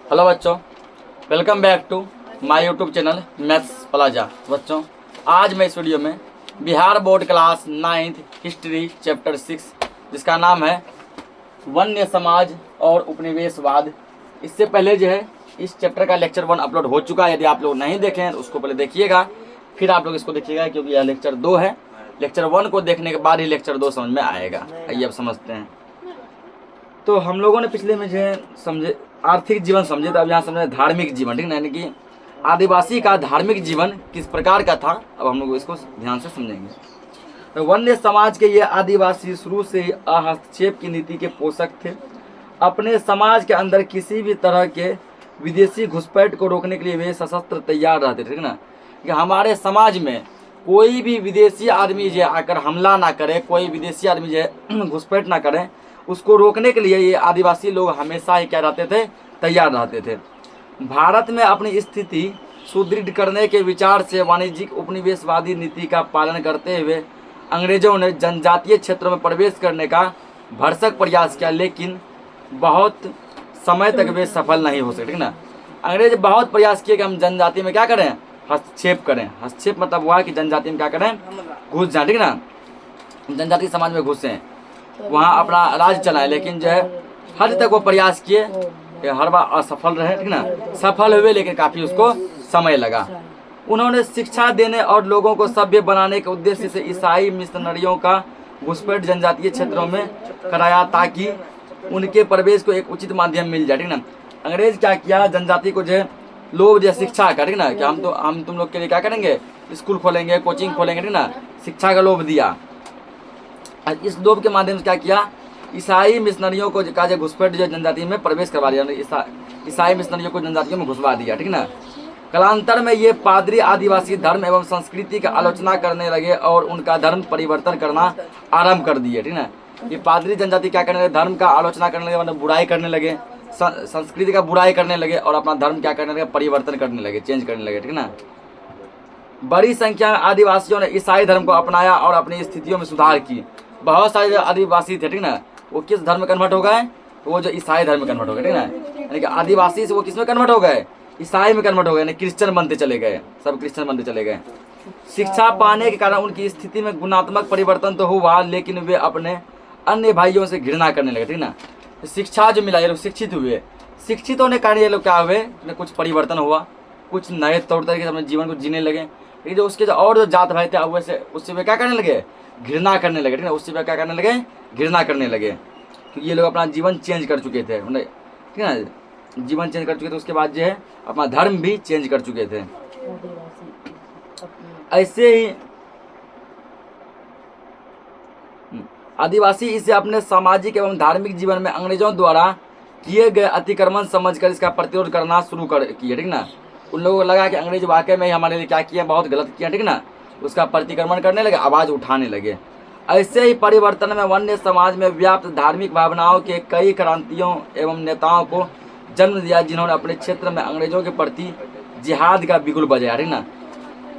Hello बच्चों, welcome back to my YouTube channel maths plaza. बच्चों, आज मैं इस वीडियो में Bihar board class 9th history chapter 6 जिसका नाम है वन्य समाज और उपनिवेशवाद। इससे पहले जो है इस चैप्टर का लेक्चर 1 अपलोड हो चुका है। यदि आप लोग नहीं देखे हैं तो उसको पहले देखिएगा, फिर आप लोग इसको देखिएगा, क्योंकि यह लेक्चर 2 है। लेक्चर 1 को देखने के बाद ही लेक्चर 2 समझ में आएगा। आइए अब समझते हैं। तो हम लोगों ने पिछले में जो है समझे आर्थिक जीवन समझे, तो अब यहाँ समझे धार्मिक जीवन, ठीक है, यानी कि आदिवासी का धार्मिक जीवन किस प्रकार का था। अब हम लोग इसको ध्यान से समझेंगे। तो वन्य समाज के ये आदिवासी शुरू से ही हस्तक्षेप की नीति के पोषक थे। अपने समाज के अंदर किसी भी तरह के विदेशी घुसपैठ को रोकने के लिए वे सशस्त्र तैयार रहते थे, ठीक ना, कि हमारे समाज में कोई भी विदेशी आदमी जो आकर हमला ना करे, कोई विदेशी आदमी जो घुसपैठ ना करे, उसको रोकने के लिए ये आदिवासी लोग हमेशा ही क्या रहते थे, तैयार रहते थे। भारत में अपनी स्थिति सुदृढ़ करने के विचार से वाणिज्यिक उपनिवेशवादी नीति का पालन करते हुए अंग्रेजों ने जनजातीय क्षेत्रों में प्रवेश करने का भरसक प्रयास किया, लेकिन बहुत समय तक वे सफल नहीं हो सके, ठीक ना। अंग्रेज बहुत प्रयास किए कि हम जनजाति में क्या करें, हस्तक्षेप करें। हस्तक्षेप मतलब हुआ कि जनजाति में क्या करें, घुस जाए, ठीक ना, जनजाति समाज में घुसें, वहाँ अपना राज चलाएं। लेकिन जो है हद तक वो प्रयास किए, हर बार असफल रहे, ठीक ना। सफल हुए लेकिन काफ़ी उसको समय लगा। उन्होंने शिक्षा देने और लोगों को सभ्य बनाने के उद्देश्य से ईसाई मिशनरियों का घुसपैठ जनजातीय क्षेत्रों में कराया, ताकि उनके प्रवेश को एक उचित माध्यम मिल जाए, ठीक ना। अंग्रेज क्या किया, जनजाति को जो है लोग जो शिक्षा का, ठीक ना, कि हम तुम लोग के लिए क्या करेंगे, स्कूल खोलेंगे, कोचिंग खोलेंगे, ठीक ना, शिक्षा का लोभ दिया। इस लोभ के माध्यम से क्या किया, ईसाई मिशनरियों को का घुसपैठ जो जनजाति में प्रवेश करवा दिया, ईसाई मिशनरियों को जनजातियों में घुसवा दिया, ठीक ना। कालांतर में ये पादरी आदिवासी धर्म एवं संस्कृति का आलोचना करने लगे और उनका धर्म परिवर्तन करना आरंभ कर दिए, ठीक ना। ये पादरी जनजाति क्या करने लगे, धर्म का आलोचना करने लगे, मतलब बुराई करने लगे, संस्कृति का बुराई करने लगे और अपना धर्म क्या करने लगे, परिवर्तन करने लगे, चेंज करने लगे, ठीक ना। बड़ी संख्या में आदिवासियों ने ईसाई धर्म को अपनाया और अपनी स्थितियों में सुधार की। बहुत सारे जो आदिवासी थे, ठीक ना, वो किस धर्म में कन्वर्ट हो गए, तो वो जो ईसाई धर्म में कन्वर्ट हो गए, ठीक ना। यानी कि आदिवासी से वो किस में कन्वर्ट हो गए, ईसाई में कन्वर्ट हो गए, यानी क्रिश्चियन बनते चले गए, सब क्रिश्चियन बनते चले गए। शिक्षा पाने के कारण उनकी स्थिति में गुणात्मक परिवर्तन तो हुआ, लेकिन वे अपने अन्य भाइयों से घृणा करने लगे, ठीक ना। शिक्षा जो मिला, ये लोग शिक्षित हुए, शिक्षित होने के कारण ये लोग क्या हुए, कुछ परिवर्तन हुआ, कुछ नए तौर तरीके से अपने जीवन को जीने लगे। लेकिन जो उसके जो और जो जात भाई थे, वैसे उससे वे क्या करने लगे, घृणा करने लगे, ठीक है। उससे क्या करने लगे, घृणा करने लगे, क्योंकि ये लोग अपना जीवन चेंज कर चुके थे, ठीक है ना, जीवन चेंज कर चुके थे। उसके बाद जो है अपना धर्म भी चेंज कर चुके थे। ऐसे ही आदिवासी इसे अपने सामाजिक एवं धार्मिक जीवन में अंग्रेजों द्वारा किए गए अतिक्रमण समझकर इसका प्रतिरोध करना शुरू किए, ठीक ना। उन लोगों को लगा कि अंग्रेज वाकई में हमारे लिए क्या किया, बहुत गलत किया, ठीक ना। उसका प्रतिक्रमण करने लगे, आवाज़ उठाने लगे। ऐसे ही परिवर्तन में वन्य समाज में व्याप्त धार्मिक भावनाओं के कई क्रांतियों एवं नेताओं को जन्म दिया, जिन्होंने अपने क्षेत्र में अंग्रेजों के प्रति जिहाद का बिगुल बजाया, ठीक ना।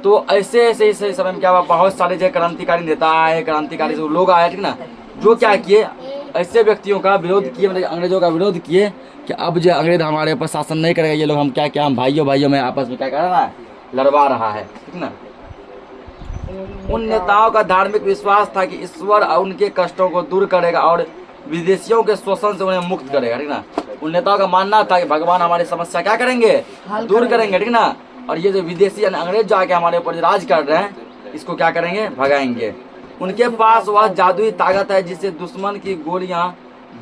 तो ऐसे ऐसे इस समय में क्या हुआ, बहुत सारे जो क्रांतिकारी नेता आए, क्रांतिकारी जो लोग आए, ठीक ना, जो क्या किए, ऐसे व्यक्तियों का विरोध किए, मतलब अंग्रेजों का विरोध किए कि अब जो अंग्रेज हमारे ऊपर शासन नहीं करेगा, ये लोग हम क्या हम भाइयों में आपस में क्या कर रहा है, लड़वा रहा है, ठीक ना। उन नेताओं का धार्मिक विश्वास था कि ईश्वर उनके कष्टों को दूर करेगा और विदेशियों के शोषण से उन्हें मुक्त करेगा, ठीक ना। उन नेताओं का मानना था कि भगवान हमारी समस्या क्या करेंगे, दूर करेंगे, ठीक ना। और ये जो विदेशी अंग्रेज जो आके हमारे ऊपर राज कर रहे हैं, इसको क्या करेंगे, भगाएंगे। उनके पास वह जादुई ताकत है जिससे दुश्मन की गोलियां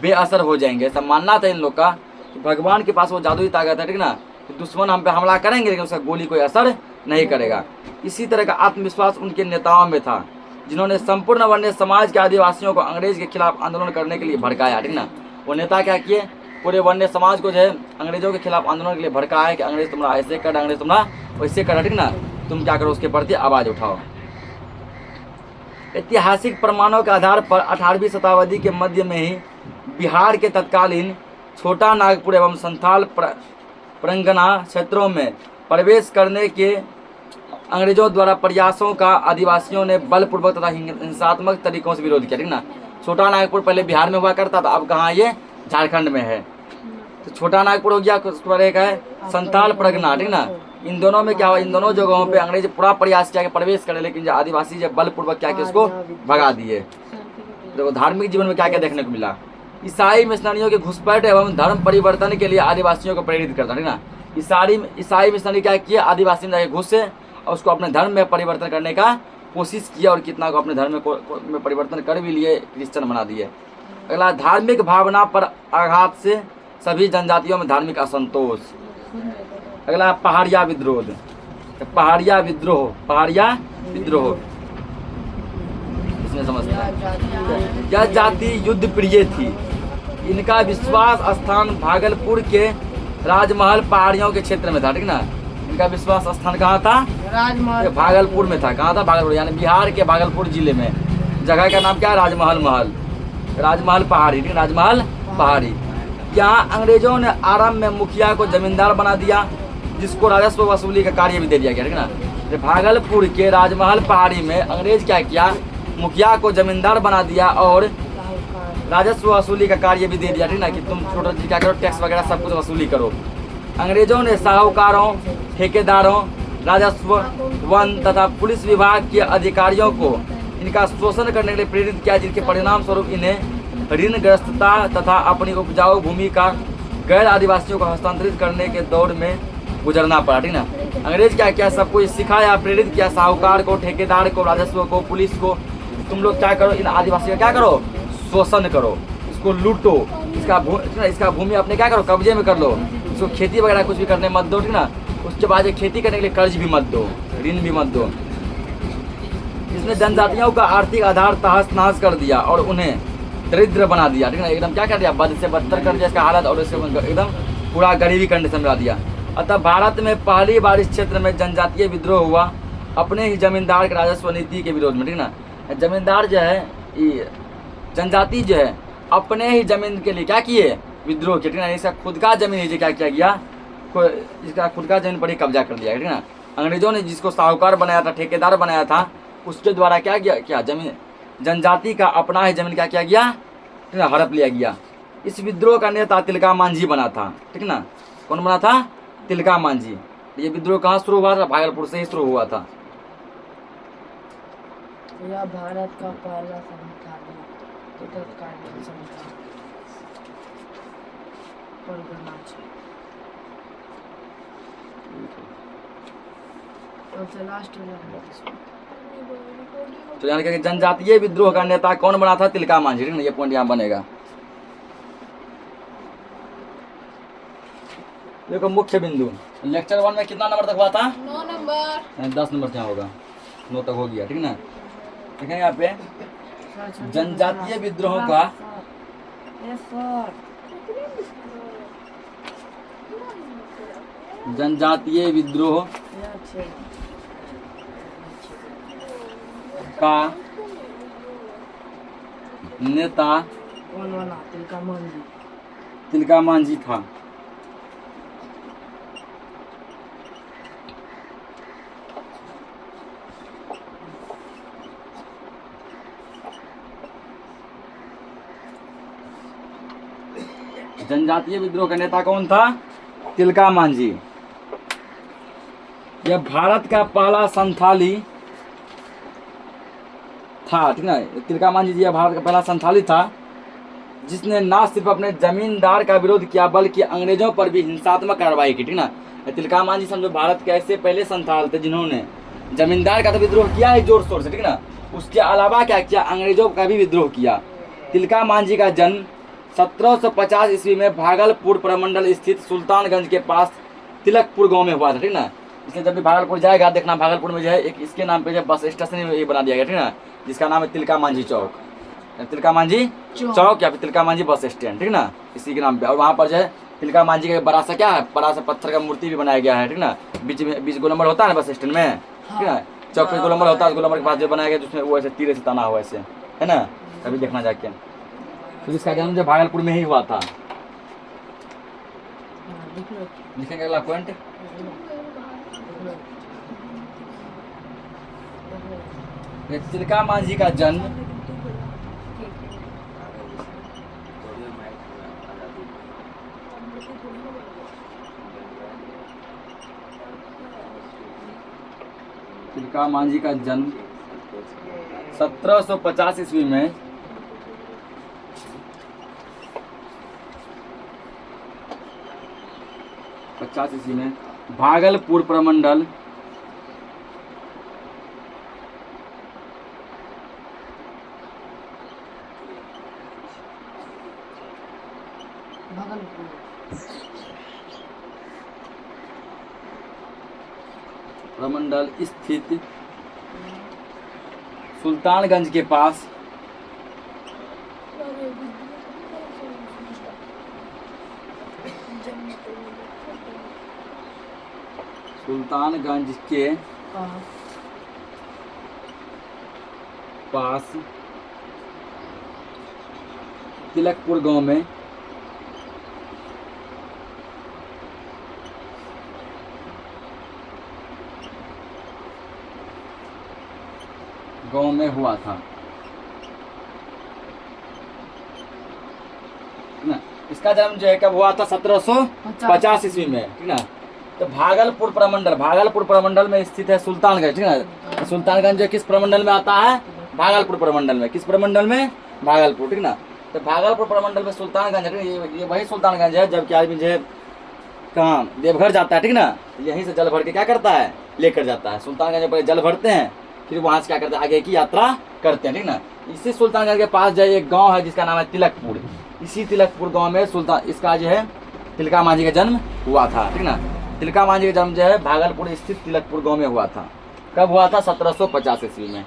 बेअसर हो जाएंगे। ऐसा मानना था इन लोग का कि भगवान के पास वो जादुई ताकत है, ठीक ना, दुश्मन हम पे हमला करेंगे लेकिन उसका गोली कोई असर नहीं करेगा। इसी तरह का आत्मविश्वास उनके नेताओं में था, जिन्होंने संपूर्ण वन्य समाज के आदिवासियों को अंग्रेज के खिलाफ आंदोलन करने के लिए भड़काया, ठीक ना। वो नेता क्या किए, पूरे वन्य समाज को जो है अंग्रेजों के खिलाफ आंदोलन के लिए भड़काया कि अंग्रेज तुम्हारा ऐसे कर, अंग्रेज तुम्हारा वैसे कर, ठीक ना, तुम क्या करो, उसके प्रति आवाज़ उठाओ। ऐतिहासिक प्रमाणों के आधार पर 18वीं शताब्दी के मध्य में ही बिहार के तत्कालीन छोटा नागपुर एवं संथाल परगना क्षेत्रों में प्रवेश करने के अंग्रेजों द्वारा प्रयासों का आदिवासियों ने बलपूर्वक तथा हिंसात्मक तरीकों से विरोध किया, ठीक ना। छोटा नागपुर पहले बिहार में हुआ करता था, अब कहाँ, ये झारखंड में है। तो छोटा नागपुर हो गया, उसके बाद एक है संथाल परगना, ठीक ना। इन दोनों में क्या हुआ, इन दोनों जगहों पे अंग्रेज पूरा प्रयास किया कि प्रवेश करे, लेकिन जो आदिवासी जब बलपूर्वक क्या कि उसको भगा दिए। देखो धार्मिक जीवन में क्या क्या देखने को मिला, ईसाई मिशनरियों के घुसपैठ एवं धर्म परिवर्तन के लिए आदिवासियों को प्रेरित करता, ठीक ना। ईसाई मिशनरी क्या किया, आदिवासी में जाके घुसे और उसको अपने धर्म में परिवर्तन करने का कोशिश किया और कितना को अपने धर्म में परिवर्तन कर भी लिए, क्रिश्चियन बना दिए। अगला, धार्मिक भावना पर आघात से सभी जनजातियों में धार्मिक असंतोष। अगला, पहाड़िया विद्रोह। पहाड़िया विद्रोह इसमें समझते हैं। यह जाति युद्ध प्रिय थी। इनका विश्वास स्थान भागलपुर के राजमहल पहाड़ियों के क्षेत्र में था, ठीक ना। इनका विश्वास स्थान कहाँ था, राजमहल, भागलपुर में था। कहाँ था, भागलपुर, यानी बिहार के भागलपुर जिले में। जगह का नाम क्या है, राजमहल पहाड़ी, ठीक, राजमहल पहाड़ी। यहाँ अंग्रेजों ने आरंभ में मुखिया को जमींदार बना दिया, जिसको राजस्व वसूली का कार्य भी दे दिया गया, ठीक ना। भागलपुर के राजमहल पहाड़ी में अंग्रेज क्या किया, मुखिया को जमींदार बना दिया और राजस्व वसूली का कार्य भी दे दिया, ठीक ना, कि तुम छोटा क्या करो, टैक्स वगैरह सब कुछ वसूली करो। अंग्रेजों ने साहूकारों, ठेकेदारों, राजस्व, वन तथा पुलिस विभाग के अधिकारियों को इनका शोषण करने के लिए प्रेरित किया, जिनके परिणाम स्वरूप इन्हें ऋणग्रस्तता तथा अपनी उपजाऊ भूमि का गैर आदिवासियों को हस्तांतरित करने के दौर में गुजरना पड़ा, ठीक ना। अंग्रेज क्या किया, सबको सिखाया, प्रेरित किया, साहूकार को, ठेकेदार को, राजस्व को, पुलिस को, तुम लोग क्या करो, इन आदिवासियों का क्या करो, शोषण करो, इसको लूटो, इसका भूमि अपने क्या करो, कब्जे में कर लो, इसको खेती वगैरह कुछ भी करने मत दो, ठीक ना। उसके बाद ये खेती करने के लिए कर्ज भी मत दो, ऋण भी मत दो। इसने जनजातियों का आर्थिक आधार तहस नहस कर दिया और उन्हें दरिद्र बना दिया, ठीक ना। एकदम क्या कर दिया, बद से बदतर कर दिया इसका हालत, और इसके एकदम पूरा गरीबी कंडीशन में ला दिया। अतः भारत में पहली बार इस क्षेत्र में जनजातीय विद्रोह हुआ, अपने ही जमींदार के राजस्व नीति के विरोध में, ठीक ना। जमींदार जो है, जनजाति जो है, अपने ही जमीन के लिए क्या किए, विद्रोह किया, ठीक ना। इसका खुद का जमीन है, क्या किया गया, इसका खुद का जमीन पर ही कब्जा कर लिया, ठीक ना। अंग्रेजों ने जिसको साहूकार बनाया था, ठेकेदार बनाया था, उसके द्वारा क्या किया, क्या जमीन, जनजाति का अपना ही जमीन क्या किया गया, ठीक ना, हड़प लिया गया। इस विद्रोह का नेता तिलका मांझी बना था, ठीक ना। कौन बना था, तिलका मांझी। ये विद्रोह कहाँ शुरू हुआ था, भागलपुर से ही शुरू हुआ था। यह भारत का पहला तो यानी कि जनजातीय विद्रोह का नेता कौन बना था, तिलका मांझी, ठीक ना। ये पॉइंट यहाँ बनेगा। देखो मुख्य बिंदु, लेक्चर 1 में कितना नंबर तक हुआ था, 9 नंबर, 10 नंबर क्या होगा, 9 तक हो गया, ठीक ना। देखें यहाँ पे जनजातीय विद्रोह का जनजातीय विद्रोह का नेता तिलका मांझी था। जनजातीय विद्रोह का नेता कौन था, तिलका मांझी। यह भारत का पहला संथाली था, ठीक ना। तिलका मांझी जी भारत का पहला संथाली था, जिसने ना सिर्फ अपने जमींदार का विरोध किया बल्कि अंग्रेजों पर भी हिंसात्मक कार्रवाई की, ठीक ना। तिलका मांझी समझो भारत के ऐसे पहले संथाल थे जिन्होंने जमींदार का तो विद्रोह किया है जोर शोर से, ठीक ना। उसके अलावा क्या किया, अंग्रेजों का भी विद्रोह किया। तिलका मांझी का जन्म 1750 ईस्वी में भागलपुर प्रमंडल स्थित सुल्तानगंज के पास तिलकपुर गांव में हुआ था, ठीक ना। इसलिए जब भी भागलपुर जाएगा देखना, भागलपुर में जो है एक इसके नाम पे जो बस स्टेशन ये बना दिया गया, ठीक ना, जिसका नाम है तिलका मांझी चौक, तिलका मांझी चौक या फिर तिलका मांझी बस स्टैंड, ठीक ना, इसी के नाम पे। और वहाँ पर जो है तिलका मांझी का बड़ा सा क्या है, बड़ा सा पत्थर का मूर्ति भी बनाया गया है, ठीक ना। बीच गोलंबर होता है ना बस स्टैंड में, ठीक ना, चौक पे गोलंबर होता है, गोलंबर के पास जो बनाया गया जिसमें वो ऐसे तीर से तना हुआ ऐसे, है ना, कभी देखना जाके। तो जिसका जन्म जो भागलपुर में ही हुआ था। लिखेंगे अगला पॉइंट, तिलका मांझी का जन्म तिलका मांझी का जन्म 1750 ईस्वी में भागलपुर प्रमंडल स्थित सुल्तानगंज के पास सुल्तानगंज के पास तिलकपुर गांव में हुआ था ना। इसका जन्म जो है कब हुआ था? 1750 ईस्वी में, ठीक ना। तो भागलपुर प्रमंडल में स्थित है सुल्तानगंज, ठीक ना। सुल्तानगंज किस प्रमंडल में आता है? भागलपुर प्रमंडल में। किस प्रमंडल में? भागलपुर, ठीक ना। तो भागलपुर प्रमंडल में सुल्तानगंज है, ये वही सुल्तानगंज है जबकि आदमी जो है कहाँ देवघर जाता है, ठीक ना। यहीं से जल भर के क्या करता है? लेकर जाता है। सुल्तानगंज में जल भरते हैं, फिर वहाँ से क्या करते हैं? आगे की यात्रा करते हैं, ठीक ना। इसी सुल्तानगंज के पास जो एक गांव है जिसका नाम है तिलकपुर। इसी तिलकपुर गांव में इसका जो है तिलका मांझी का जन्म हुआ था, ठीक ना। तिलका मांझी का जन्म जो है भागलपुर स्थित तिलकपुर गांव में हुआ था। कब हुआ था? 1750 ईस्वी में।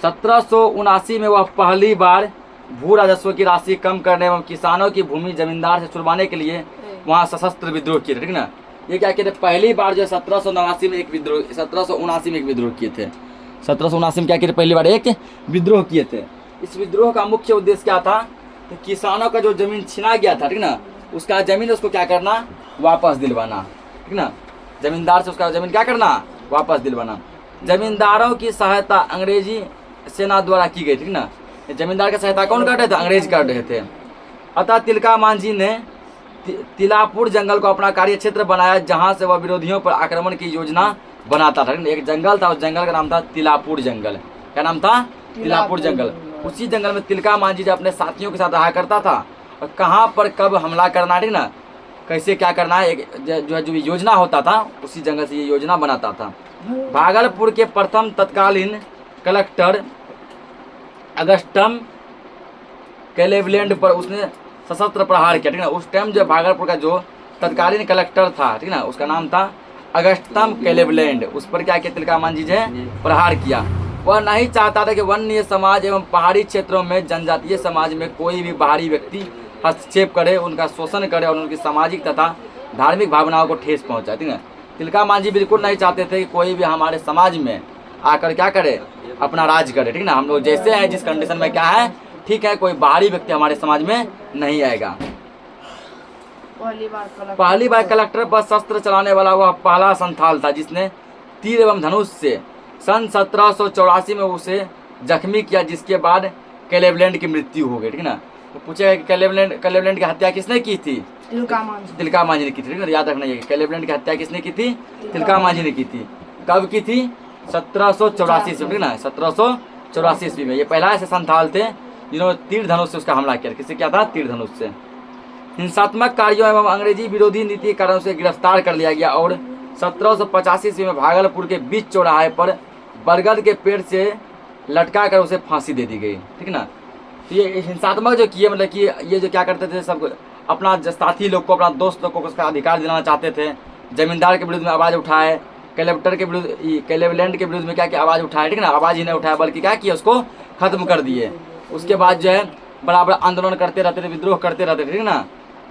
1779 में वह पहली बार भू राजस्व की राशि कम करने एवं किसानों की भूमि जमींदार से छुड़वाने के लिए वहाँ सशस्त्र विद्रोह किए थे, ठीक ना। ये क्या किए थे? पहली बार जो 1779 में एक विद्रोह किए थे। 1779 में क्या किए थे? पहली बार एक विद्रोह किए थे। इस विद्रोह का मुख्य उद्देश्य क्या था? तो किसानों का जो जमीन छिना गया था, ठीक ना, उसका जमीन उसको क्या करना? वापस दिलवाना, ठीक ना। जमींदार से उसका जमीन क्या करना? वापस दिलवाना। जमींदारों की सहायता अंग्रेजी सेना द्वारा की गई, ठीक ना। जमींदार की सहायता कौन कर रहे थे? अंग्रेज कर रहे थे। अतः तिलका मांझी ने तिलापुर जंगल को अपना कार्य क्षेत्र बनाया, जहां से वह विरोधियों पर आक्रमण की योजना बनाता था। एक जंगल था, उस जंगल का नाम था तिलापुर जंगल। क्या नाम था? तिलापुर जंगल। उसी जंगल में तिलका मांझी अपने साथियों के साथ रहा करता था और कहाँ पर कब हमला करना, ठीक ना, कैसे क्या करना है, जो योजना होता था उसी जंगल से ये योजना बनाता था। भागलपुर के प्रथम तत्कालीन कलेक्टर अगस्टम क्लेवलैंड पर उसने सशस्त्र प्रहार किया, ठीक ना। उस टाइम जो भागलपुर का जो तत्कालीन कलेक्टर था, ठीक ना, उसका नाम था अगस्टम क्लेवलैंड। उस पर क्या किया? तिलका मांझी ने प्रहार किया। वह नहीं चाहता था कि वन्य समाज एवं पहाड़ी क्षेत्रों में जनजातीय समाज में कोई भी बाहरी व्यक्ति हस्तक्षेप करे, उनका शोषण करे और उनकी सामाजिक तथा धार्मिक भावनाओं को ठेस पहुंचाए, ठीक है। तिलका मांझी बिल्कुल नहीं चाहते थे कि कोई भी हमारे समाज में आकर क्या करे? अपना राज करे, ठीक ना। हम लोग जैसे हैं, जिस कंडीशन में क्या है, ठीक है, कोई बाहरी व्यक्ति हमारे समाज में नहीं आएगा। पहली बार कलेक्टर पर शस्त्र चलाने वाला वह पहला संथाल था जिसने तीर एवं धनुष से सन 1784 में उसे जख्मी किया, जिसके बाद क्लेवलैंड की मृत्यु हो गई, ठीक ना। तो पूछेगा कि क्लेवलैंड की हत्या किसने की थी? तिलका मांझी ने की थी, ठीक है। याद रखना ये क्लेवलैंड की हत्या किसने की थी? तिलका मांझी ने की थी। कब की थी? 1784 ईस्वी, ठीक ना। 1784 ईस्वी में ये पहला ऐसे संथाल थे जिन्होंने तीर धनुष से उसका हमला किया। किससे क्या था? तीर धनुष से। हिंसात्मक कार्यों एवं अंग्रेजी विरोधी नीति के कारण उसे गिरफ्तार कर लिया गया और 1785 ईस्वी में भागलपुर के बीच चौराहे पर बरगद के पेड़ से लटका कर उसे फांसी दे दी गई, ठीक ना। तो ये हिंसात्मक जो किए, मतलब कि ये जो क्या करते थे, सब अपना साथी लोग को, अपना दोस्त लोग को उसका अधिकार दिलाना चाहते थे। जमींदार के विरुद्ध में आवाज़ उठाए, कलेक्टर के विरुद्ध, क्लेवलैंड के विरुद्ध में क्या आवाज़ उठाए, ठीक ना। आवाज़ ही नहीं उठाया बल्कि क्या किया? उसको खत्म कर दिए। उसके बाद जो है बड़ा बड़ा आंदोलन करते रहते थे, विद्रोह करते रहते थे, ठीक ना।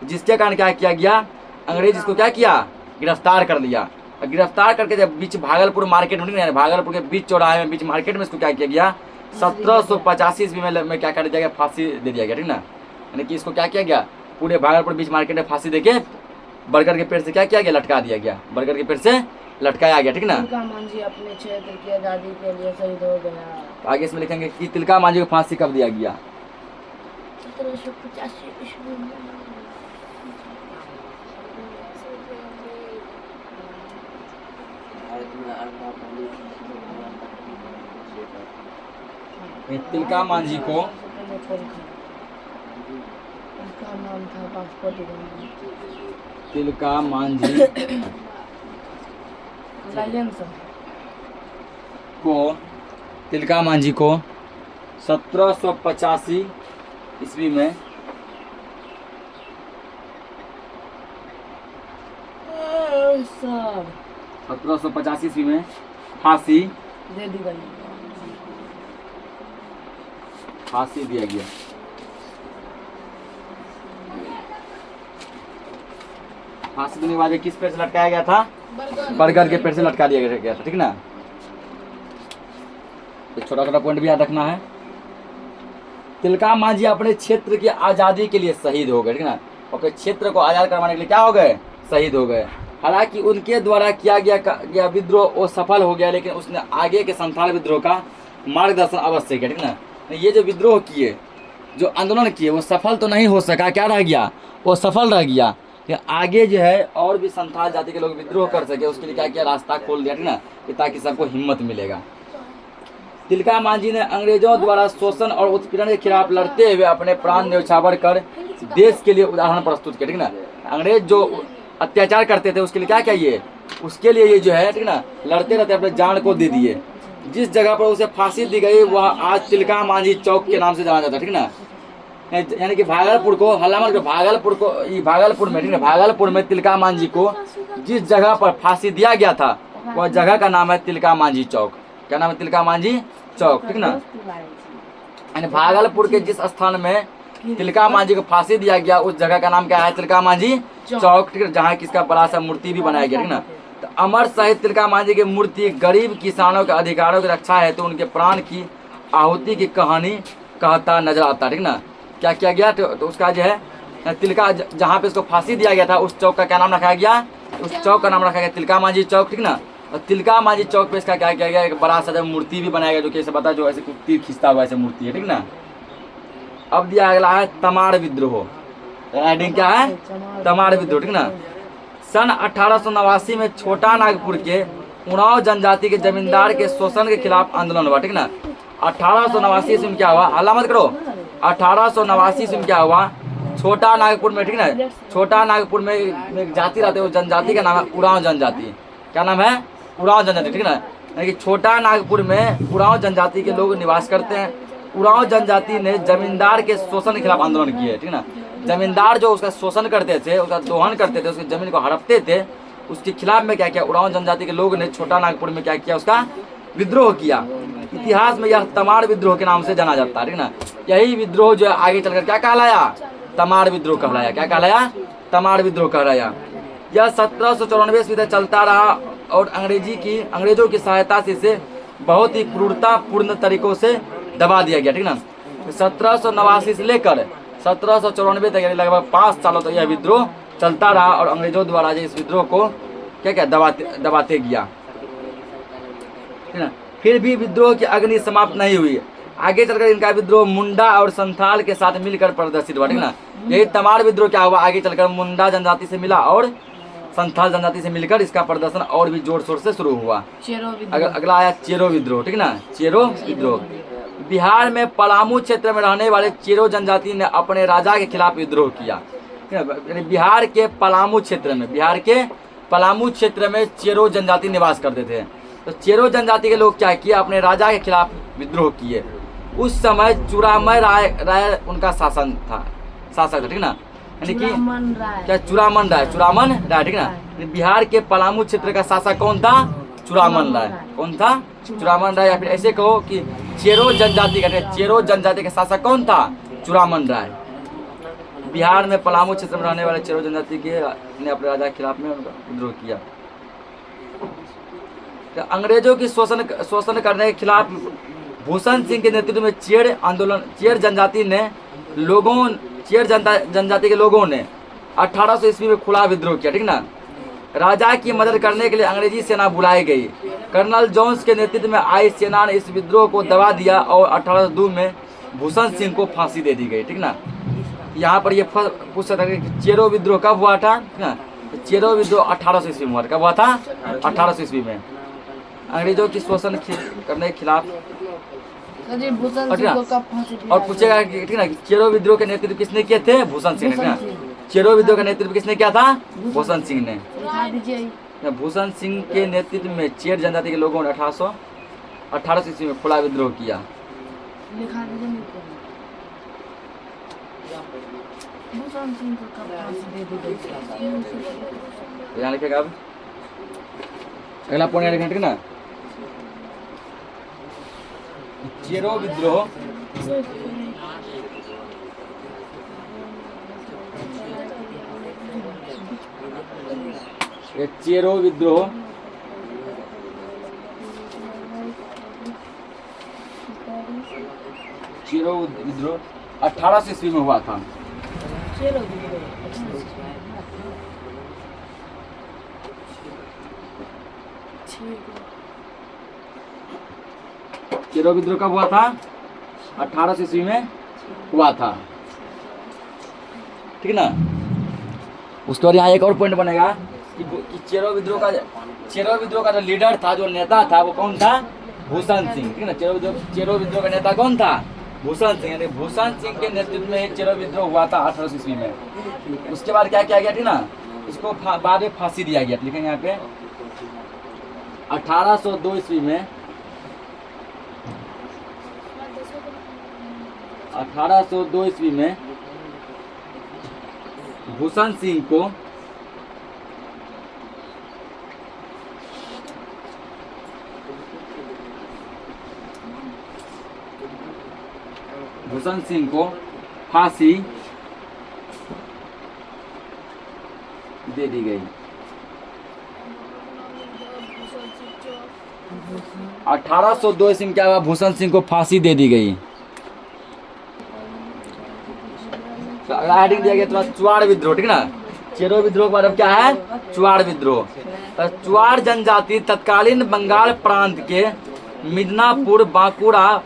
जिसके कारण क्या किया गया? अंग्रेज इसको क्या किया? गिरफ्तार कर लिया। गिरफ्तार करके जब बीच भागलपुर मार्केट में, भागलपुर के बीच चौराहे में, बीच मार्केट में इसको क्या किया गया? 1785 ईस्वी में क्या कर दिया गया? फांसी दे दिया गया, ठीक ना। यानी कि इसको क्या किया गया? पूरे भागलपुर बीच मार्केट में फांसी देके बरगद के पेड़ से क्या किया गया? लटका दिया गया। बरगद के पेड़ से लटकाया गया, ठीक ना। तिलका मांझी अपने क्षेत्र की आजादी के लिए शहीद हो गया। आगे इसमें लिखेंगे कि तिलका मांझी को फांसी कब दिया गया? 1785 ईस्वी में। तिलका मांझी को उसका नाम था पासपोर्ट गांधी। तिलका मांझी साइलेंसर को तिलका मांझी को 1785 ईस्वी में सर 1785 ईस्वी में फांसी दे दी गई। फांसी दिया गया। फांसी देने के बाद ये किस पेड़ से लटकाया गया था? बरगद के पेड़ से लटका दिया गया था, ठीक ना। एक छोटा छोटा पॉइंट भी याद रखना है। तिलका मांझी अपने क्षेत्र की आजादी के लिए शहीद हो गए, ठीक ना। अपने क्षेत्र को आजाद करवाने के लिए क्या हो गए? शहीद हो गए। हालांकि उनके द्वारा किया गया विद्रोह वो सफल हो गया, लेकिन उसने आगे के संथाल विद्रोह का मार्गदर्शन अवश्य किया, ठीक ना। ये जो विद्रोह किए, जो आंदोलन किए, वो सफल तो नहीं हो सका, क्या रह गया? वो सफल रह गया। कि आगे जो है और भी संथाल जाति के लोग विद्रोह कर सके, उसके लिए क्या किया? रास्ता खोल दिया, ठीक ना, कि ताकि सबको हिम्मत मिलेगा। तिलका मांझी ने अंग्रेजों द्वारा शोषण और उत्पीड़न के खिलाफ लड़ते हुए अपने प्राण न्यौछावर कर देश के लिए उदाहरण प्रस्तुत किया, ठीक ना। अंग्रेज जो अत्याचार करते थे उसके लिए क्या चाहिए? उसके लिए ये जो है, ठीक ना, लड़ते रहते अपने जान को दे दिए। जिस जगह पर उसे फांसी दी गई वह आज तिलका मांझी चौक के नाम से जाना जाता है, ठीक ना। यानी कि भागलपुर को हलामत भागलपुर में, ठीक ना, भागलपुर में तिलका मांझी को जिस जगह पर फांसी दिया गया था वह जगह का नाम है तिलका मांझी चौक। क्या नाम है? तिलका मांझी चौक, ठीक ना। यानी भागलपुर के जिस स्थान में तिलका मांझी को फांसी दिया गया उस जगह का नाम क्या है? तिलका मांझी चौक, ठीक है, जहाँ किसका बड़ा सा मूर्ति भी बनाया गया, ठीक ना। तो अमर शहीद तिलका मांझी की मूर्ति गरीब किसानों के अधिकारों की रक्षा है तो उनके प्राण की आहुति की कहानी कहता नजर आता है, ठीक ना। क्या किया गया? तो उसका जो है तिलका जहाँ पे उसको फांसी दिया गया था उस चौक का क्या नाम रखा गया? उस चौक का नाम रखा गया तिलका मांझी चौक, ठीक ना। और तिलका मांझी चौक पे इसका क्या किया गया? एक बड़ा सा मूर्ति भी बनाया गया, जो कि ऐसे बता, जो ऐसे तीर खींचता हुआ ऐसे मूर्ति है, ठीक ना। अब दिया अगला है तमाड़ विद्रोह। हेडिंग क्या है? तमाड़ विद्रोह, ठीक ना। सन 1889 में छोटा नागपुर के उड़ाव जनजाति के जमींदार के शोषण के खिलाफ आंदोलन हुआ, ठीक ना। 1889 ईस्वी में क्या हुआ? हल्ला मत करो। 1889 ईस्वी में क्या हुआ? छोटा नागपुर में, ठीक ना, छोटा नागपुर में एक जाति रहते हैं, वो जनजाति का नाम है उड़ाव जनजाति। क्या नाम है? उड़ाव जनजाति, ठीक ना। यानी कि छोटा नागपुर में उड़ाव जनजाति के लोग निवास करते हैं। उड़ाव जनजाति ने जमींदार के शोषण के खिलाफ आंदोलन किए, ठीक ना। जमींदार जो उसका शोषण करते थे, उसका दोहन करते थे, उसकी जमीन को हड़पते थे, उसके खिलाफ में क्या किया? उड़ाव जनजाति के लोग ने छोटा नागपुर में क्या किया? उसका विद्रोह किया। इतिहास में यह तमाड़ विद्रोह के नाम से जाना जाता है, ठीक ना। यही विद्रोह जो है आगे चलकर क्या कहलाया? तमाड़ विद्रोह कहलाया। क्या कहलाया? तमाड़ विद्रोह कहलाया। यह 1794 ईस्वी तक चलता रहा और अंग्रेजों की सहायता से इसे बहुत ही क्रूरतापूर्ण तरीकों से दबा दिया गया, ठीक ना। 1789 से लेकर 1794 तक यानी लगभग 5 सालों तक यह विद्रोह चलता रहा और अंग्रेजों द्वारा इस विद्रोह को क्या दबाते गया, ठीक ना। फिर भी विद्रोह की अग्नि समाप्त नहीं हुई। आगे चलकर इनका विद्रोह मुंडा और संथाल के साथ मिलकर प्रदर्शित हुआ, ठीक ना। यही तमाड़ विद्रोह क्या हुआ? आगे चलकर मुंडा जनजाति से मिला और संथाल जनजाति से मिलकर इसका प्रदर्शन और भी जोर शोर से शुरू हुआ। अगला आया चेरो विद्रोह, ठीक ना। चेरो विद्रोह बिहार में पलामू क्षेत्र में रहने वाले चेरो जनजाति ने अपने राजा के खिलाफ विद्रोह किया। बिहार के पलामू क्षेत्र में चेरो जनजाति निवास करते थे। तो चेरो जनजाति के लोग क्या किए? अपने राजा के खिलाफ विद्रोह किए। उस समय चूड़ामन राय उनका शासक था, ठीक ना। यानी कि क्या? चूड़ामन राय, ठीक ना। बिहार के पलामू क्षेत्र का शासक कौन था? चूड़ामन राय। कौन था? चूड़ामन राय। या फिर ऐसे कहो कि चेरो जनजाति का शासक कौन था? चूड़ामन राय। बिहार में पलामू क्षेत्र में रहने वाले चेरो जनजाति के ने अपने राजा के खिलाफ में विद्रोह किया। तो अंग्रेजों की शोषण करने के खिलाफ भूषण सिंह के नेतृत्व में चेर जनजाति के लोगों ने 1800 ईस्वी में खुला विद्रोह किया, ठीक ना। राजा की मदद करने के लिए अंग्रेजी सेना बुलाई गई। कर्नल जोन्स के नेतृत्व में आई सेना ने इस विद्रोह को दबा दिया और 1802 में भूषण सिंह को फांसी दे दी गई, ठीक ना। यहाँ पर ये पूछ सकता है कि चेरो विद्रोह कब हुआ था, ठीक ना। चेरो विद्रोह 1800 ईस्वी में हुआ। कब हुआ था? 1800 ईस्वी में। अंग्रेजों की शोषण करने के खिलाफ सर जी भूषण और सिंह ना- को कब फांसी दिया और पूछेगा कि ठीक है ना, कि चेरो विद्रोह के नेतृत्व किसने किए थे? भूषण सिंह ने, ठीक है ना। चेरो विद्रोह का नेतृत्व किसने किया था? भूषण सिंह ने। दिखा दीजिए। भूषण सिंह के नेतृत्व में चेर जनजाति के लोगों ने 1818 ईस्वी में खुला विद्रोह किया। लिखा दीजिए नहीं क्या। भूषण सिंह को कब फांसी दे दी गई? यहाँ लिखेगा अब अगला पॉइंट लिखना, ठीक है ना। चेरो विद्रोह ये चेरो विद्रोह चेरो विद्रोह 1800 ईस्वी में हुआ था। चलो दीजिए। चेरो विद्रोह कब हुआ था? 1800 ईस्वी में हुआ था, ठीक है ना। उसके बाद यहाँ एक और पॉइंट बनेगा कि चेरो विद्रोह का जो लीडर था, जो नेता था, वो कौन था? भूषण सिंह, ठीक है ना। चेरो विद्रोह का नेता कौन था? भूषण सिंह। यानी भूषण सिंह के नेतृत्व में चेरो विद्रोह हुआ था 1800 ईस्वी में। उसके बाद क्या किया गया, ठीक ना, इसको बाद में फांसी दिया गया। लिखेंगे यहाँ पे 1802 ईस्वी में 1802 ईस्वी में भूषण सिंह को फांसी दे दी गई। 1802 ईस्वी में क्या हुआ? भूषण सिंह को फांसी दे दी गई। हेडिंग दिया गया तुम्हारा चुआड़ विद्रोह, ठीक है ना। चेरो विद्रोह के बाद अब क्या है? चुआड़ विद्रोह। तो चुआड़ जनजाति तत्कालीन बंगाल प्रांत के मिदनापुर, बांकुड़ा,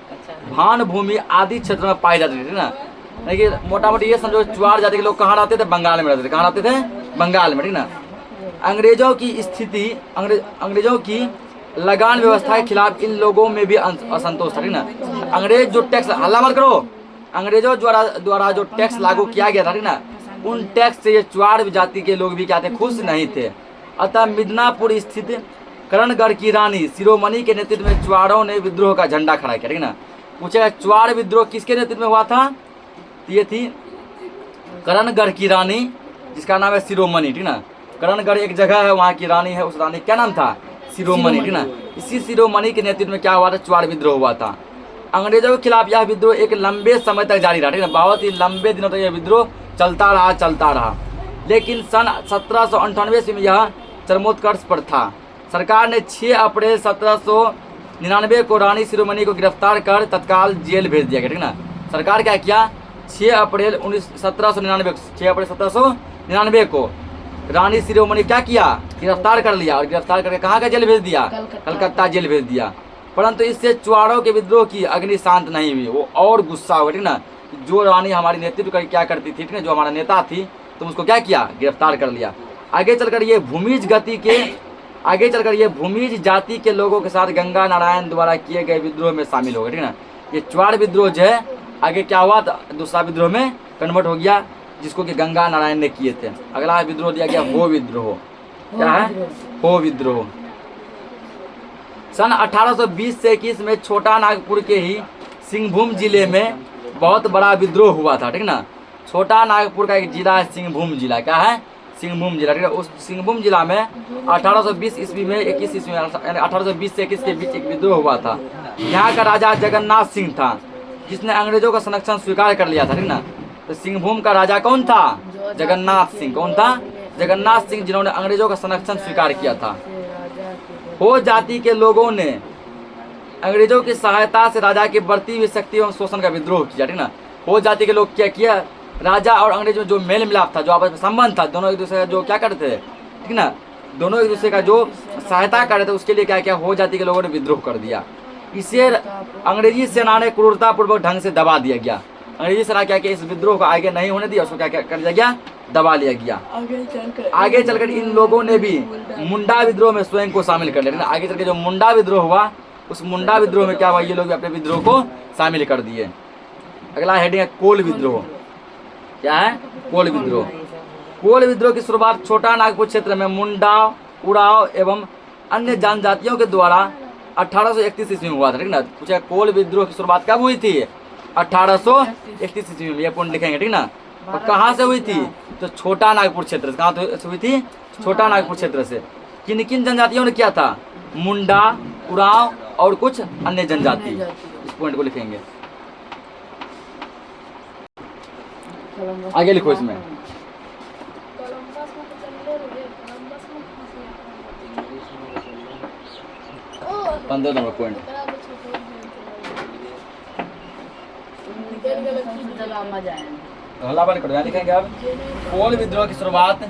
भानभूमि आदि क्षेत्र में पाई जाती थी, ना। देखिए मोटा मोटी ये समझो, चुआड़ जाति के लोग कहाँ रहते थे? बंगाल में रहते थे। कहाँ रहते थे? बंगाल में, ठीक ना। अंग्रेजों की लगान व्यवस्था के खिलाफ इन लोगों में भी असंतोष था, ठीक ना। अंग्रेज जो टैक्स, हल्ला मत करो, अंग्रेजों द्वारा जो टैक्स लागू किया गया था, ठीक ना, उन टैक्स से ये चुआड़ जाति के लोग भी क्या थे? खुश नहीं थे। अतः मिदनापुर स्थित करणगढ़ की रानी शिरोमणि के नेतृत्व में चुआड़ों ने विद्रोह का झंडा खड़ा किया, ठीक ना। पूछेगा चुआड़ विद्रोह किसके नेतृत्व में हुआ था? ये थी करणगढ़ की रानी, जिसका नाम है शिरोमणि, ठीक ना। करणगढ़ एक जगह है, वहाँ की रानी है, उस रानी क्या नाम था? शिरोमणि, ठीक ना। इसी शिरोमणि के नेतृत्व में क्या हुआ था? चुआड़ विद्रोह हुआ था। अंग्रेजों के खिलाफ यह विद्रोह एक लंबे समय तक जारी रहा, ठीक है। बहुत ही लंबे दिनों तक यह विद्रोह चलता रहा। लेकिन सन 1798 ईस्वी में यह चरमोत्कर्ष पर था। सरकार ने 6 अप्रैल 1799 को रानी शिरोमणि को गिरफ्तार कर तत्काल जेल भेज दिया गया, ठीक ना। सरकार क्या किया? 6 अप्रैल 1799 को रानी शिरोमणि क्या किया? गिरफ्तार कर लिया, और गिरफ्तार करके कहाँ का जेल भेज दिया? कलकत्ता जेल भेज दिया। परंतु इससे चुआड़ों के विद्रोह की अग्नि शांत नहीं हुई। वो और गुस्सा हुआ, ठीक ना। जो रानी हमारी नेतृत्व कर क्या करती थी, ठीक ना, जो हमारा नेता थी, तो उसको क्या किया? गिरफ्तार कर लिया। आगे चलकर ये भूमिज जाति के लोगों के साथ गंगा नारायण द्वारा किए गए विद्रोह में शामिल हो गए, ठीक ना। ये चुआड़ विद्रोह जो है आगे क्या हुआ? दूसरा विद्रोह में कन्वर्ट हो गया, जिसको कि गंगा नारायण ने किए थे। अगला विद्रोह दिया गया हो विद्रोह। क्या है? हो विद्रोह। सन 1820 से 21 में छोटा नागपुर के ही सिंहभूम जिले में बहुत बड़ा विद्रोह हुआ था, ठीक ना। छोटा नागपुर का एक जिला है सिंहभूम जिला। क्या है? सिंहभूम जिला, ठीक है। उस सिंहभूम जिला में 1820 ईस्वी में 21 ईस्वी में 1820 से 21 के बीच एक विद्रोह हुआ था। यहाँ का राजा जगन्नाथ सिंह था, जिसने अंग्रेजों का संरक्षण स्वीकार कर लिया था, ठीक ना। तो सिंहभूम का राजा कौन था? जगन्नाथ सिंह। कौन था? जगन्नाथ सिंह, जिन्होंने अंग्रेजों का संरक्षण स्वीकार किया था। हो जाति के लोगों ने अंग्रेजों की सहायता से राजा की बढ़ती हुई शक्ति एवं शोषण का विद्रोह किया, ठीक ना। हो जाति के लोग क्या किया? राजा और अंग्रेज में जो मेल मिलाप था, जो आपस में संबंध था, दोनों एक दूसरे का जो क्या करते थे, ठीक ना, दोनों एक दूसरे का जो सहायता कर रहे थे, उसके लिए क्या किया? हो जाति के लोगों ने विद्रोह कर दिया। इसे अंग्रेजी सेना ने क्रूरतापूर्वक ढंग से दबा दिया गया। अंग्रेजी सेना क्या किया? इस विद्रोह को आगे नहीं होने दिया, उसको क्या कर दिया गया? दबा लिया गया। आगे चलकर इन लोगों ने भी मुंडा विद्रोह में स्वयं को शामिल कर लिया। आगे चलकर जो मुंडा विद्रोह हुआ, उस मुंडा विद्रोह में क्या हुआ, ये लोग अपने विद्रोह को शामिल कर दिए। अगला हेडिंग है कोल विद्रोह। क्या है? कोल विद्रोह। कोल विद्रोह की शुरुआत छोटा नागपुर क्षेत्र में मुंडा, उराव एवं अन्य जनजातियों के द्वारा 1831 ईस्वी में हुआ था। ठीक ना, पूछा कोल विद्रोह की शुरुआत कब हुई थी? 1831 ईस्वी में। ये पॉइंट लिखेंगे, ठीक ना। और कहाँ से हुई थी? तो छोटा नागपुर क्षेत्र से। कहाँ से हुई थी? छोटा नागपुर क्षेत्र से। किन किन जनजातियों ने किया था? मुंडा, उराव और कुछ अन्य जनजाति। इस पॉइंट को लिखेंगे। आगे लिखो इसमें। कोलंबस में तो चल रहे हैं, कोलंबस में फंसे। 15 नंबर पॉइंट। हल्ला बंद करो, यहाँ लिखेंगे अब कोल विद्रोह की शुरुआत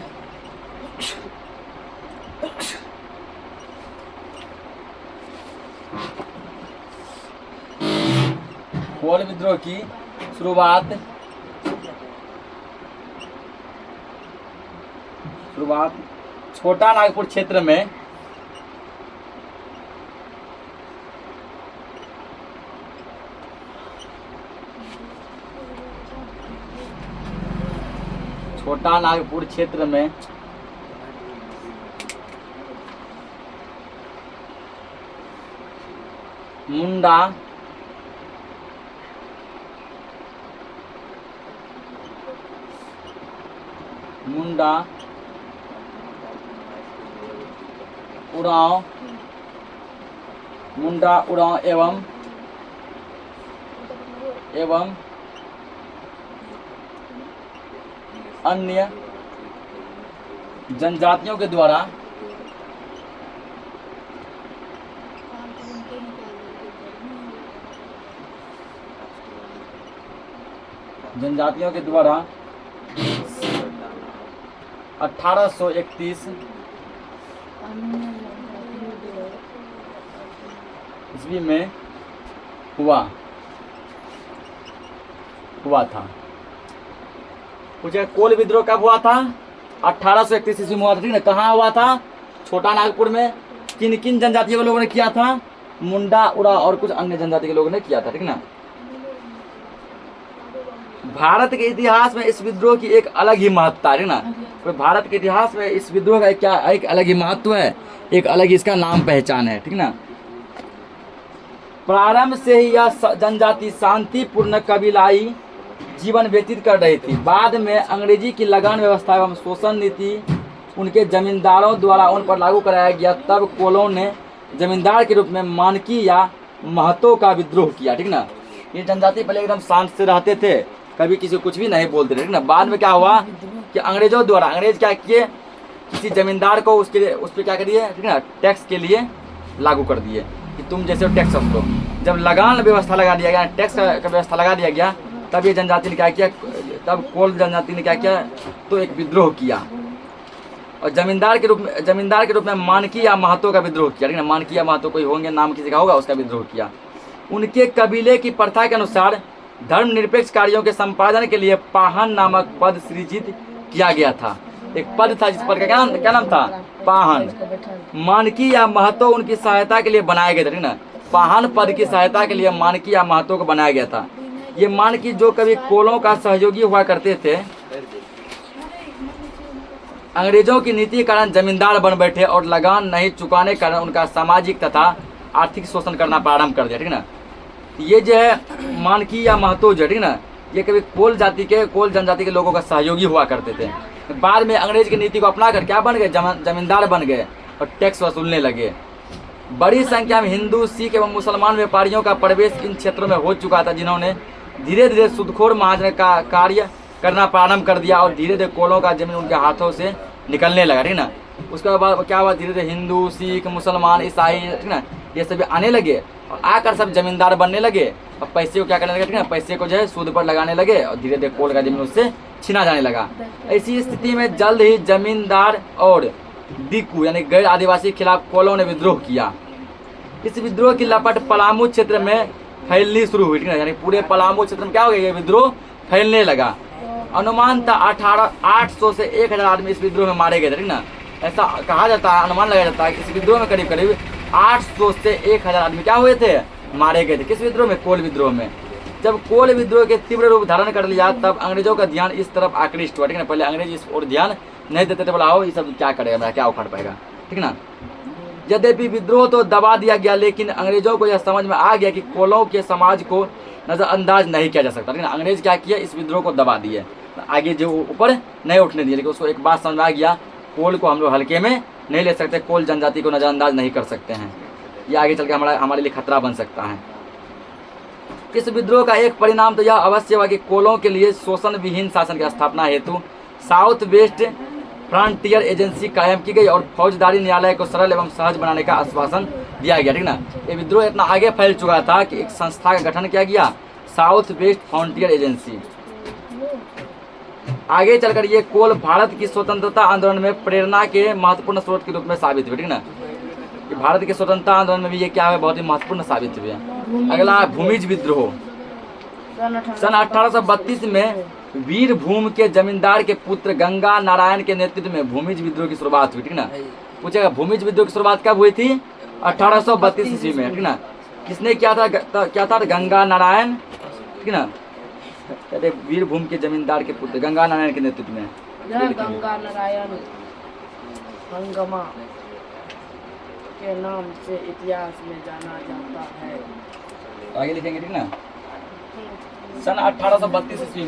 कोल विद्रोह की शुरुआत छोटा नागपुर क्षेत्र में छोटा नागपुर क्षेत्र में मुंडा, उराव एवं अन्य जनजातियों के द्वारा जनजातियों के द्वारा 1831 ईस्वी में हुआ था। पूछे कोल विद्रोह कब हुआ था? 1831 ईस्वी में हुआ था, ठीक ना। कहाँ हुआ था? छोटा नागपुर में। किन किन जनजातियों के लोगों ने किया था? मुंडा, उराव और कुछ अन्य जनजाति के लोगों ने किया था, ठीक ना। भारत के इतिहास में इस विद्रोह की एक अलग ही महत्ता है, ठीक ना। तो भारत के इतिहास में इस विद्रोह का क्या एक अलग ही महत्व है, एक अलग इसका नाम पहचान है, ठीक ना। प्रारंभ से ही यह जनजाति शांतिपूर्ण कबीलाई जीवन व्यतीत कर रही थी। बाद में अंग्रेजी की लगान व्यवस्था एवं शोषण नीति उनके जमींदारों द्वारा उन पर लागू कराया गया। तब कोलों ने जमींदार के रूप में मानकी या महतो का विद्रोह किया, ठीक ना। ये जनजाति पहले एकदम शांत से रहते थे, कभी किसी को कुछ भी नहीं बोलते थे, ठीक ना। बाद में क्या हुआ कि अंग्रेजों द्वारा अंग्रेज क्या किए, किसी जमींदार को उसके लिए उस पर क्या करिए, ठीक ना, टैक्स के लिए लागू कर दिए कि तुम जैसे टैक्स समझो। जब लगान व्यवस्था लगा दिया गया, टैक्स का व्यवस्था लगा दिया गया, तब ये जनजाति ने क्या किया, तब कोल जनजाति ने क्या किया, तो एक विद्रोह किया और जमींदार के रूप में मानकी या महतो का विद्रोह किया, ठीक ना। मानकी या महतो कोई होंगे, नाम किसी का होगा, उसका विद्रोह किया। उनके कबीले की प्रथा के अनुसार धर्मनिरपेक्ष कार्यों के संपादन के लिए पाहन नामक पद सृजित किया गया था। एक पद था जिस पद का क्या नाम था? पाहन। मानकी या महतो उनकी सहायता के लिए बनाए गए थे, ठीक ना। पाहन पद की सहायता के लिए मानकी या महतो को बनाया गया था। ये मानकी जो कभी कोलों का सहयोगी हुआ करते थे, अंग्रेजों की नीति के कारण जमींदार बन बैठे और लगान नहीं चुकाने के कारण उनका सामाजिक तथा आर्थिक शोषण करना प्रारंभ कर दिया, ठीक ना। ये जो है मानकी या महतो जो, ठीक ना, ये कभी कोल जनजाति के लोगों का सहयोगी हुआ करते थे। बाद में अंग्रेज की नीति को अपना कर क्या बन गए, जमींदार बन गए और टैक्स वसूलने लगे। बड़ी संख्या में हिंदू, सिख एवं मुसलमान व्यापारियों का प्रवेश इन क्षेत्रों में हो चुका था, जिन्होंने धीरे धीरे सूदखोर महाजन का कार्य करना प्रारंभ कर दिया और धीरे धीरे कोलों का जमीन उनके हाथों से निकलने लगा, ठीक ना। उसके बाद क्या हुआ, धीरे धीरे हिंदू, सिख, मुसलमान, ईसाई, ठीक ना, ये सभी आने लगे और आकर सब जमींदार बनने लगे और पैसे को क्या करने लगे, ठीक ना, पैसे को जो है सूद पर लगाने लगे और धीरे धीरे कोल का जमीन उससे छीना जाने लगा। ऐसी स्थिति में जल्द ही जमींदार और दिक्कू यानी गैर आदिवासी के खिलाफ कोलों ने विद्रोह किया। इस विद्रोह की लपट पलामू क्षेत्र में फैलनी शुरू हुई, ठीक है। यानी पूरे पलामू क्षेत्र में क्या हो गया, ये विद्रोह फैलने लगा। अनुमान था 800 से 1000 आदमी इस विद्रोह में मारे गए थे, ठीक ना। ऐसा कहा जाता है, अनुमान लगाया जाता है कि इस विद्रोह में करीब करीब 800 से 1000 आदमी क्या हुए थे, मारे गए थे। किस विद्रोह में, कोल विद्रोह में। जब कोल विद्रोह के तीव्र रूप धारण कर लिया तब अंग्रेजों का ध्यान इस तरफ आकृष्ट हुआ, ठीक ना। पहले अंग्रेज इस ओर ध्यान नहीं देते थे, बोला आओ ये सब क्या करेगा, मेरा क्या उखाड़ पाएगा, ठीक ना। यद्यपि विद्रोह तो दबा दिया गया, लेकिन अंग्रेजों को यह समझ में आ गया कि कोलों के समाज को नजरअंदाज नहीं किया जा सकता, ठीक ना। अंग्रेज क्या किया, इस विद्रोह को दबा दिए, आगे जो ऊपर नहीं उठने दिए। लेकिन उसको एक बात समझ में आ गया, कोल को हम लोग हल्के में नहीं ले सकते, कोल जनजाति को नजरअंदाज नहीं कर सकते हैं, ये आगे चल के हमारे लिए खतरा बन सकता है। इस विद्रोह का एक परिणाम तो यह अवश्य हुआ कि कोलों के लिए शोषण विहीन शासन की स्थापना हेतु साउथ वेस्ट फ्रंटियर एजेंसी कायम की गई और फौजदारी न्यायालय को सरल एवं सहज बनाने का आश्वासन दिया गया, ठीक ना। ये विद्रोह इतना आगे फैल चुका था कि एक संस्था का गठन किया गया, साउथ वेस्ट फ्रंटियर एजेंसी। आगे चलकर ये कोल भारत की स्वतंत्रता आंदोलन में प्रेरणा के महत्वपूर्ण स्रोत के रूप में साबित हुए, ठीक ना। कि भारत के स्वतंत्रता आंदोलन में भी ये क्या है, बहुत ही महत्वपूर्ण साबित हुए। अगला भूमिज विद्रोह। सन 1832 में वीरभूम के जमींदार के पुत्र गंगा नारायण के नेतृत्व में भूमिज विद्रोह की शुरुआत हुई, ठीक ना। पूछेगा भूमिज विद्रोह की शुरुआत कब हुई थी, 1832 ईस्वी में, ठीक ना। किसने किया था, गंगा नारायण, ठीक ना। कहते वीरभूम के जमींदार के पुत्र गंगा नारायण के नेतृत्व में। गंगा नारायण हंगामा के नाम से इतिहास में जाना जाता है। आगे लिखेंगे, ठीक ना। सन 1832 ईस्वी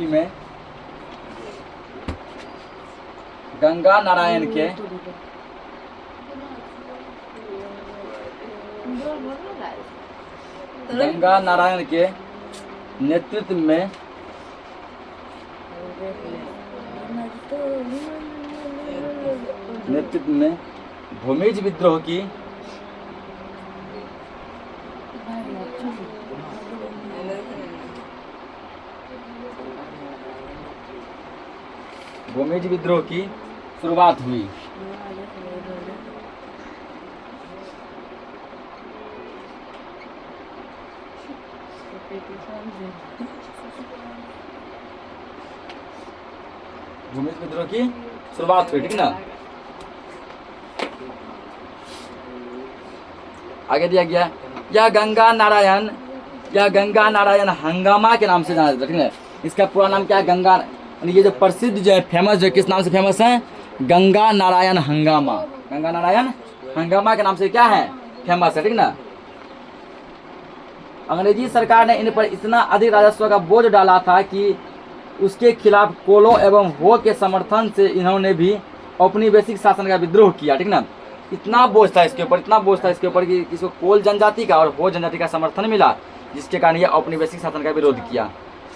में गंगा नारायण के नेतृत्व में भूमिज विद्रोह की शुरुआत हुई। भूमिज विद्रोह की शुरुआत हुई, ठीक ना। आगे दिया गया यह गंगा नारायण हंगामा के नाम से जाना जाता है, ठीक है। इसका पूरा नाम क्या है, गंगा, ये जो प्रसिद्ध जो है फेमस, जो किस नाम से फेमस है, गंगा नारायण हंगामा। गंगा नारायण हंगामा के नाम से क्या है, फेमस है, ठीक ना। अंग्रेजी सरकार ने इन पर इतना अधिक राजस्व का बोझ डाला था कि उसके खिलाफ कोलों एवं हो के समर्थन से इन्होंने भी औपनिवेशिक शासन का विद्रोह किया, ठीक ना। इतना बोझ था इसके ऊपर कि इसको कोल जनजाति का और हो जनजाति का समर्थन मिला, जिसके कारण ये औपनिवेशिक शासन का विरोध किया।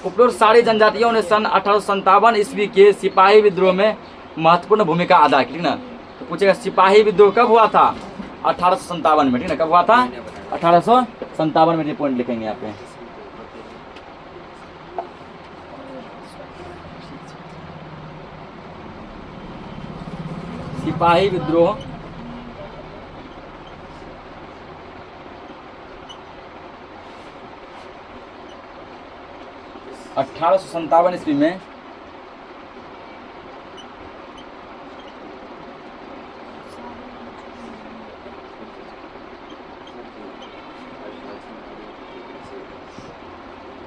उपरोक्त सारी जनजातियों ने सन 1857 ईस्वी के सिपाही विद्रोह में महत्वपूर्ण भूमिका अदा की, ठीक ना। तो पूछेगा सिपाही विद्रोह कब हुआ था, 1857 में, ठीक ना। कब हुआ था, 1857 में। ये पॉइंट लिखेंगे यहाँ पे। सिपाही विद्रोह 1857 ईस्वी में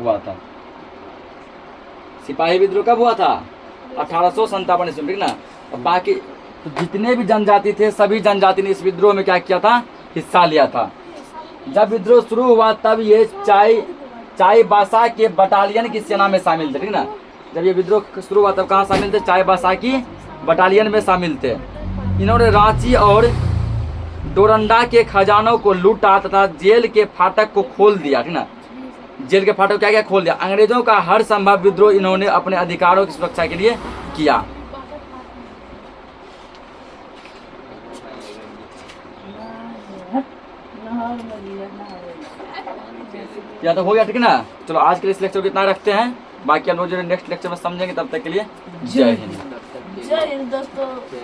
हुआ था। सिपाही विद्रोह कब हुआ था, 1857 ईस्वी में, ठीक ना। बाकी तो जितने भी जनजाति थे, सभी जनजाति ने इस विद्रोह में क्या किया था, हिस्सा लिया था। जब विद्रोह शुरू हुआ तब ये चाईबासा के बटालियन की सेना में शामिल थे, ठीक ना। जब ये विद्रोह शुरू हुआ तब कहाँ शामिल थे, चाईबासा की बटालियन में शामिल थे। इन्होंने रांची और डोरंडा के खजानों को लूटा तथा जेल के फाटक को खोल दिया, ठीक ना। जेल के फाटक क्या खोल दिया। अंग्रेजों का हर संभव विद्रोह इन्होंने अपने अधिकारों की सुरक्षा के लिए किया। या तो हो गया, ठीक है ना। चलो आज के लिए इस लेक्चर को इतना रखते हैं, बाकी हम लोग जो नेक्स्ट लेक्चर में समझेंगे। तब तक के लिए जय हिंद। जय हिंद दोस्तों।